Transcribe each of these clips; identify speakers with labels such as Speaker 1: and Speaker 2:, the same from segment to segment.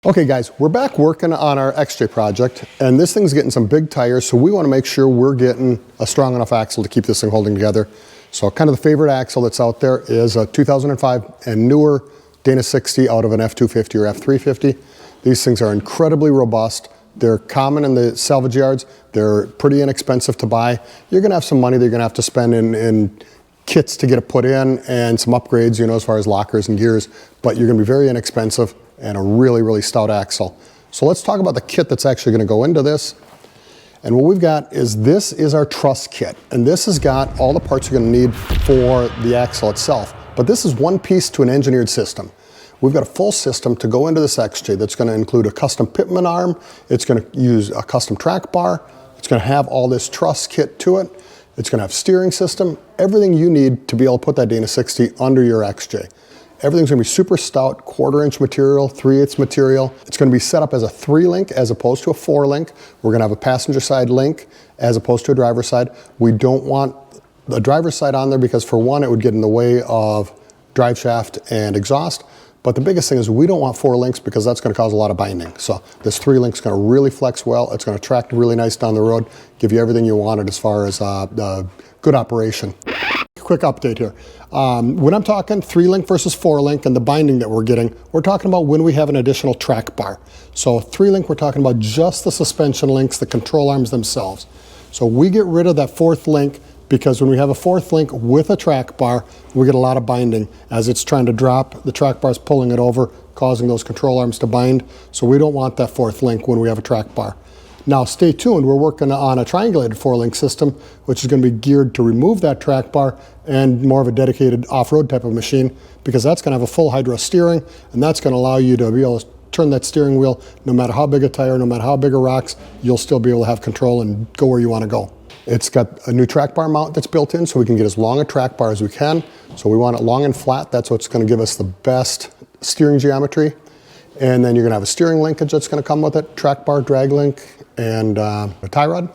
Speaker 1: Okay guys, we're back working on our XJ project, and this thing's getting some big tires, so we want to make sure we're getting a strong enough axle to keep this thing holding together. So kind of the favorite axle that's out there is a 2005 and newer Dana 60 out of an F250 or F350. These things are incredibly robust. They're common in the salvage yards. They're pretty inexpensive to buy. You're going to have some money that you're going to have to spend in kits to get it put in and some upgrades, you know, as far as lockers and gears, but you're going to be very inexpensive and a really, really stout axle. So let's talk about the kit that's actually going to go into this. And what we've got is this is our truss kit. And this has got all the parts you're going to need for the axle itself. But this is one piece to an engineered system. We've got a full system to go into this XJ that's going to include a custom pitman arm. It's going to use a custom track bar. It's going to have all this truss kit to it. It's going to have steering system, everything you need to be able to put that Dana 60 under your XJ. Everything's going to be super stout, 1/4 inch material, 3/8 material. It's going to be set up as a 3-link as opposed to a 4-link. We're going to have a passenger side link as opposed to a driver's side. We don't want the driver's side on there because, for one, it would get in the way of drive shaft and exhaust. But the biggest thing is we don't want 4 links because that's going to cause a lot of binding. So this 3-link is going to really flex well. It's going to track really nice down the road, give you everything you wanted as far as good operation. Quick update here. When I'm talking 3-link versus 4-link and the binding that we're getting, we're talking about when we have an additional track bar. So 3-link, we're talking about just the suspension links, the control arms themselves. So we get rid of that 4th link because when we have a 4th link with a track bar, we get a lot of binding as it's trying to drop. The track bar is pulling it over, causing those control arms to bind. So we don't want that 4th link when we have a track bar. Now stay tuned, we're working on a triangulated 4-link system, which is going to be geared to remove that track bar and more of a dedicated off-road type of machine, because that's going to have a full hydro steering, and that's going to allow you to be able to turn that steering wheel no matter how big a tire, no matter how big a rocks, you'll still be able to have control and go where you want to go. It's got a new track bar mount that's built in, so we can get as long a track bar as we can. So we want it long and flat. That's what's going to give us the best steering geometry. And then you're going to have a steering linkage that's going to come with it, track bar, drag link, and a tie rod.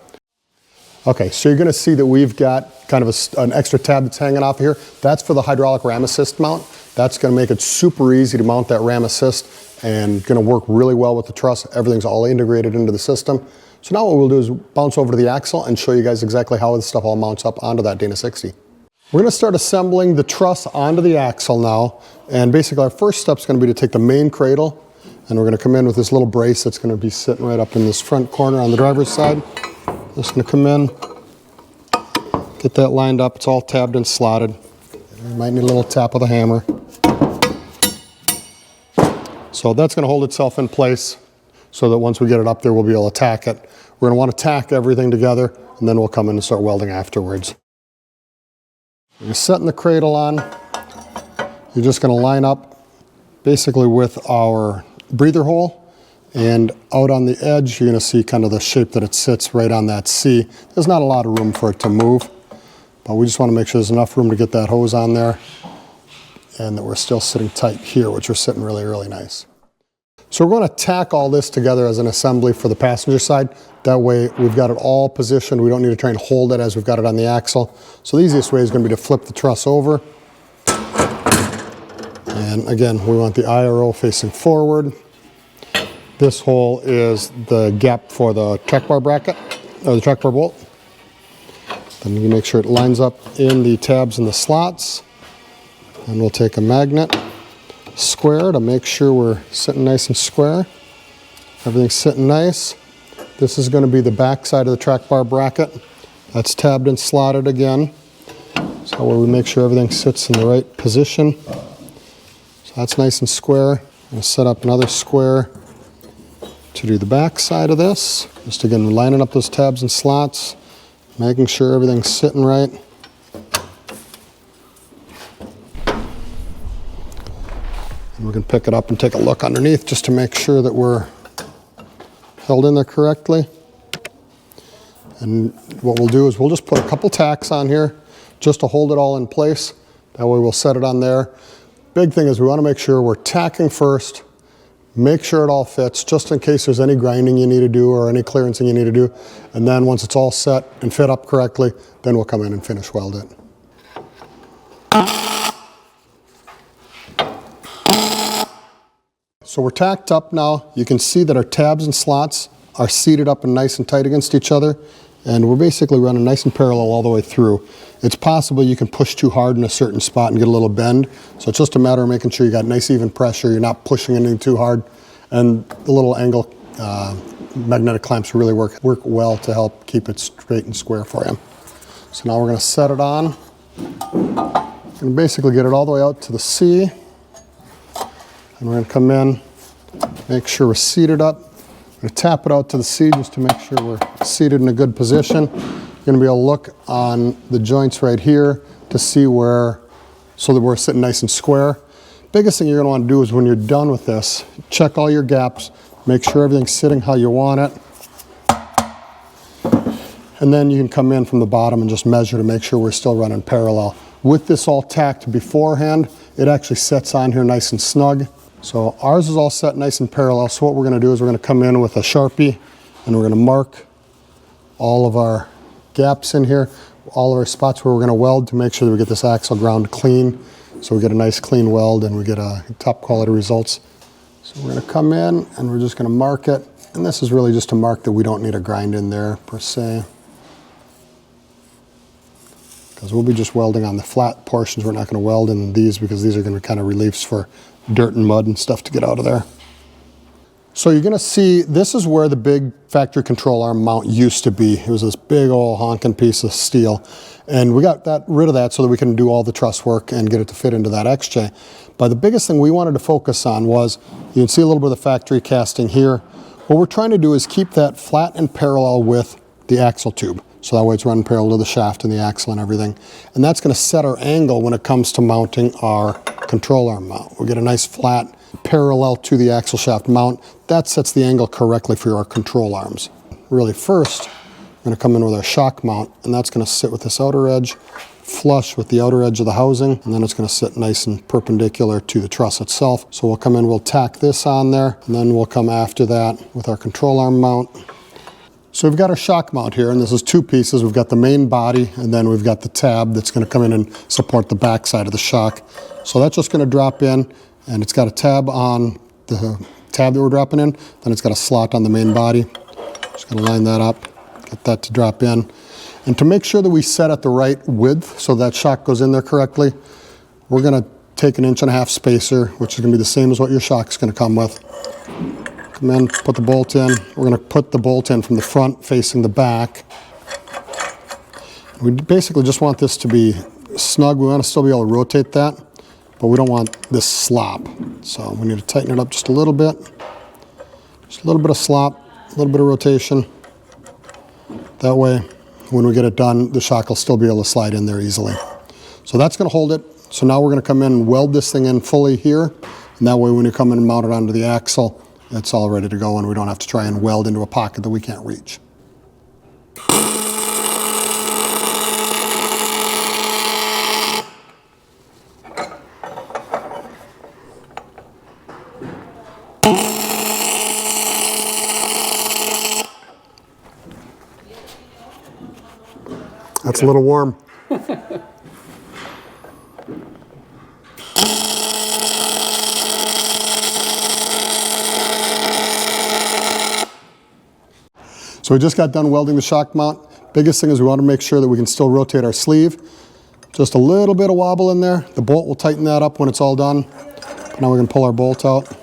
Speaker 1: Okay, so you're going to see that we've got kind of an extra tab that's hanging off here. That's for the hydraulic ram assist mount. That's going to make it super easy to mount that ram assist and going to work really well with the truss. Everything's all integrated into the system. So now what we'll do is bounce over to the axle and show you guys exactly how this stuff all mounts up onto that Dana 60. We're going to start assembling the truss onto the axle now. And basically our first step is going to be to take the main cradle, and we're going to come in with this little brace that's going to be sitting right up in this front corner on the driver's side. Just going to come in, get that lined up. It's all tabbed and slotted. You might need a little tap with a hammer. So that's going to hold itself in place so that once we get it up there, we'll be able to tack it. We're going to want to tack everything together, and then we'll come in and start welding afterwards. You're setting the cradle on. You're just going to line up basically with our breather hole, and out on the edge you're going to see kind of the shape that it sits right on that C. There's not a lot of room for it to move, but we just want to make sure there's enough room to get that hose on there and that we're still sitting tight here, which are sitting really, really nice. So we're going to tack all this together as an assembly for the passenger side. That way we've got it all positioned. We don't need to try and hold it as we've got it on the axle. So the easiest way is going to be to flip the truss over. And again, we want the IRO facing forward. This hole is the gap for the track bar bracket, or the track bar bolt. Then you make sure it lines up in the tabs and the slots. And we'll take a magnet, square to make sure we're sitting nice and square. Everything's sitting nice. This is going to be the back side of the track bar bracket. That's tabbed and slotted again. So where we make sure everything sits in the right position. That's nice and square. We'll set up another square to do the back side of this. Just again, lining up those tabs and slots, making sure everything's sitting right. And we can pick it up and take a look underneath just to make sure that we're held in there correctly. And what we'll do is we'll just put a couple tacks on here just to hold it all in place. That way we'll set it on there. Big thing is we want to make sure we're tacking first, make sure it all fits, just in case there's any grinding you need to do or any clearancing you need to do. And then once it's all set and fit up correctly, then we'll come in and finish weld it. So we're tacked up now. You can see that our tabs and slots are seated up and nice and tight against each other. And we're basically running nice and parallel all the way through. It's possible you can push too hard in a certain spot and get a little bend. So it's just a matter of making sure you got nice even pressure, you're not pushing anything too hard. And the little angle magnetic clamps really work well to help keep it straight and square for you. So now we're going to set it on. And basically get it all the way out to the C. And we're going to come in, make sure we're seated up. I'm going to tap it out to the C just to make sure we're seated in a good position. You're going to be able to look on the joints right here to see where, so that we're sitting nice and square. Biggest thing you're going to want to do is when you're done with this, check all your gaps, make sure everything's sitting how you want it. And then you can come in from the bottom and just measure to make sure we're still running parallel. With this all tacked beforehand, it actually sets on here nice and snug. So ours is all set nice and parallel. So what we're going to do is we're going to come in with a Sharpie and we're going to mark all of our gaps in here, all of our spots where we're going to weld to make sure that we get this axle ground clean. So we get a nice clean weld and we get top quality results. So we're going to come in and we're just going to mark it. And this is really just to mark that we don't need a grind in there per se, because we'll be just welding on the flat portions. We're not going to weld in these because these are going to be kind of reliefs for dirt and mud and stuff to get out of there. So you're going to see this is where the big factory control arm mount used to be. It was this big old honking piece of steel, and we got rid of that so that we can do all the truss work and get it to fit into that XJ. But the biggest thing we wanted to focus on was, you can see a little bit of the factory casting here. What we're trying to do is keep that flat and parallel with the axle tube. So that way it's running parallel to the shaft and the axle and everything. And that's going to set our angle when it comes to mounting our control arm mount. We get a nice flat parallel to the axle shaft mount. That sets the angle correctly for our control arms. Really first, we're going to come in with our shock mount, and that's going to sit with this outer edge flush with the outer edge of the housing, and then it's going to sit nice and perpendicular to the truss itself. So we'll come in, we'll tack this on there, and then we'll come after that with our control arm mount. So we've got our shock mount here, and this is two pieces. We've got the main body, and then we've got the tab that's going to come in and support the back side of the shock. So that's just going to drop in, and it's got a tab on the tab that we're dropping in, then it's got a slot on the main body. Just going to line that up, get that to drop in. And to make sure that we set at the right width so that shock goes in there correctly, we're going to take an 1.5 inch spacer, which is going to be the same as what your shock's going to come with. Come in, put the bolt in. We're going to put the bolt in from the front facing the back. We basically just want this to be snug. We want to still be able to rotate that, but we don't want this slop. So we need to tighten it up just a little bit. Just a little bit of slop, a little bit of rotation. That way, when we get it done, the shock will still be able to slide in there easily. So that's going to hold it. So now we're going to come in and weld this thing in fully here. And that way when you come in and mount it onto the axle, it's all ready to go and we don't have to try and weld into a pocket that we can't reach. That's a little warm. So we just got done welding the shock mount. Biggest thing is we want to make sure that we can still rotate our sleeve. Just a little bit of wobble in there. The bolt will tighten that up when it's all done. Now we can pull our bolt out.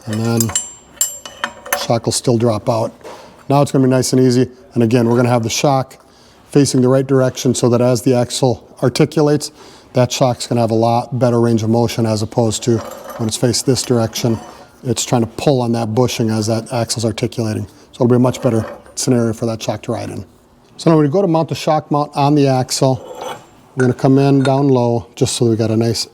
Speaker 1: And then shock will still drop out. Now it's going to be nice and easy. And again, we're going to have the shock facing the right direction so that as the axle articulates, that shock's going to have a lot better range of motion as opposed to when it's faced this direction. It's trying to pull on that bushing as that axle's articulating. So it'll be a much better scenario for that shock to ride in. So now when we go to mount the shock mount on the axle, we're going to come in down low just so we got a nice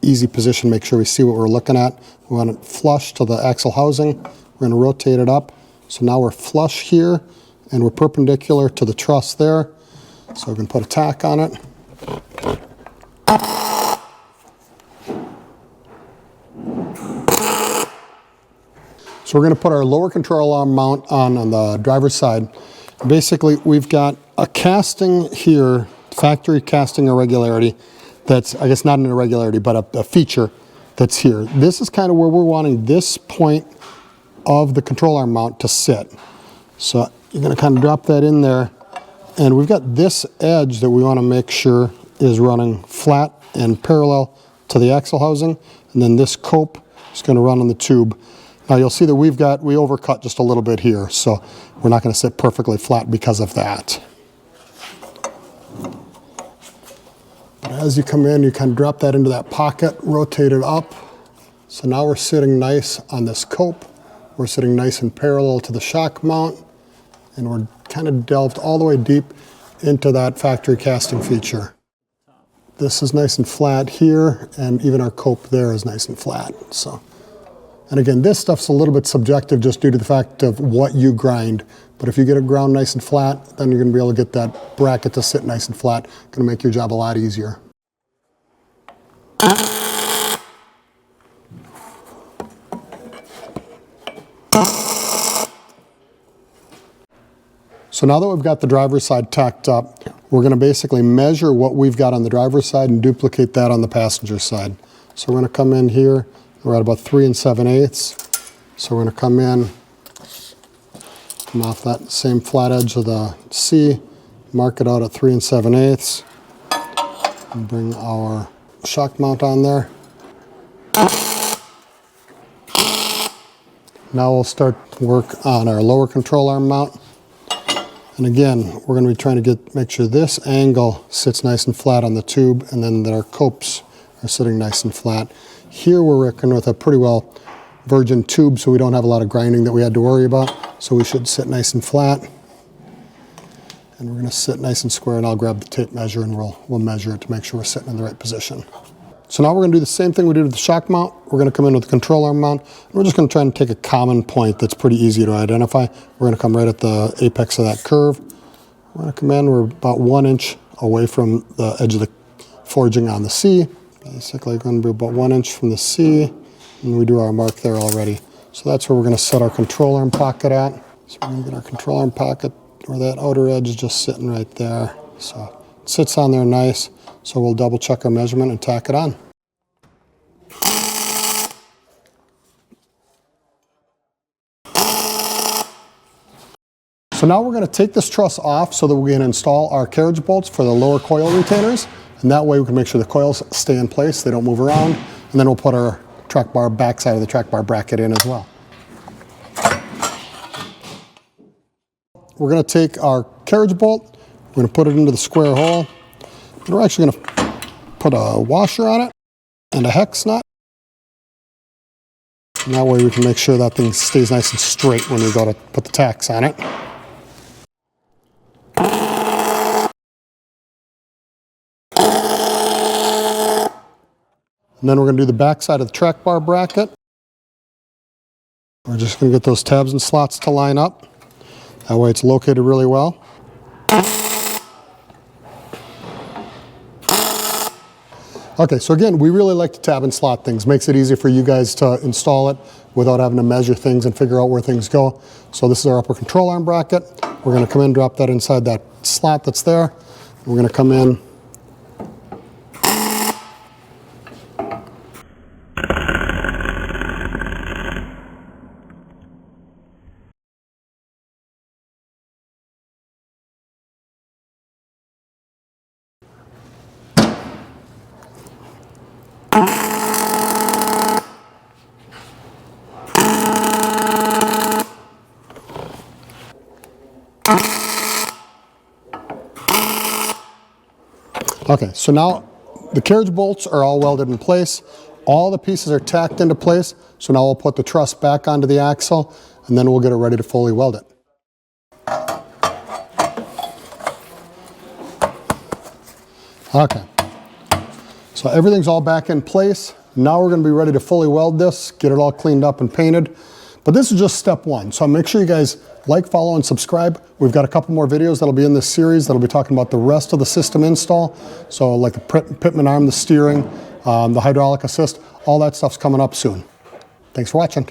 Speaker 1: easy position, make sure we see what we're looking at. We want it flush to the axle housing. We're going to rotate it up. So now we're flush here and we're perpendicular to the truss there. So we can put a tack on it. So we're going to put our lower control arm mount on the driver's side. Basically, we've got a casting here, factory casting irregularity, that's, I guess not an irregularity, but a feature that's here. This is kind of where we're wanting this point of the control arm mount to sit. So you're going to kind of drop that in there, and we've got this edge that we want to make sure is running flat and parallel to the axle housing, and then this cope is going to run on the tube. Now you'll see that we overcut just a little bit here, so we're not going to sit perfectly flat because of that. But as you come in, you kind of drop that into that pocket, rotate it up. So now we're sitting nice on this cope. We're sitting nice and parallel to the shock mount, and we're kind of delved all the way deep into that factory casting feature. This is nice and flat here, and even our cope there is nice and flat. So, and again, this stuff's a little bit subjective just due to the fact of what you grind. But if you get it ground nice and flat, then you're going to be able to get that bracket to sit nice and flat. Going to make your job a lot easier. So now that we've got the driver's side tacked up, we're going to basically measure what we've got on the driver's side and duplicate that on the passenger side. So we're going to come in here, we're at about 3 7/8. So we're going to come off that same flat edge of the C, mark it out at 3 7/8, and bring our shock mount on there. Now we'll start work on our lower control arm mount. And again, we're going to be trying to make sure this angle sits nice and flat on the tube, and then that our copes are sitting nice and flat. Here we're working with a pretty well virgin tube, so we don't have a lot of grinding that we had to worry about. So we should sit nice and flat. And we're going to sit nice and square, and I'll grab the tape measure and we'll measure it to make sure we're sitting in the right position. So now we're going to do the same thing we did with the shock mount. We're going to come in with the control arm mount. And we're just going to try and take a common point that's pretty easy to identify. We're going to come right at the apex of that curve. We're going to come in, we're about 1 inch away from the edge of the forging on the C. Basically going to be about 1 inch from the C, and we do our mark there already. So that's where we're going to set our control arm pocket at. So we're going to get our control arm pocket where that outer edge is just sitting right there. So it sits on there nice. So we'll double check our measurement and tack it on. So now we're going to take this truss off so that we can install our carriage bolts for the lower coil retainers. And that way we can make sure the coils stay in place, they don't move around. And then we'll put our track bar backside of the track bar bracket in as well. We're going to take our carriage bolt, we're going to put it into the square hole. And we're actually going to put a washer on it and a hex nut. And that way we can make sure that thing stays nice and straight when we go to put the tacks on it. And then we're going to do the back side of the track bar bracket. We're just going to get those tabs and slots to line up. That way it's located really well. Okay, so again, we really like to tab and slot things. Makes it easy for you guys to install it without having to measure things and figure out where things go. So this is our upper control arm bracket. We're going to come in, drop that inside that slot that's there. We're going to come in. Okay, so now the carriage bolts are all welded in place. All the pieces are tacked into place. So now we'll put the truss back onto the axle, and then we'll get it ready to fully weld it. Okay, so everything's all back in place. Now we're going to be ready to fully weld this, get it all cleaned up and painted. But this is just step one. So make sure you guys like, follow, and subscribe. We've got a couple more videos that'll be in this series that'll be talking about the rest of the system install. So like the Pitman arm, the steering, the hydraulic assist, all that stuff's coming up soon. Thanks for watching.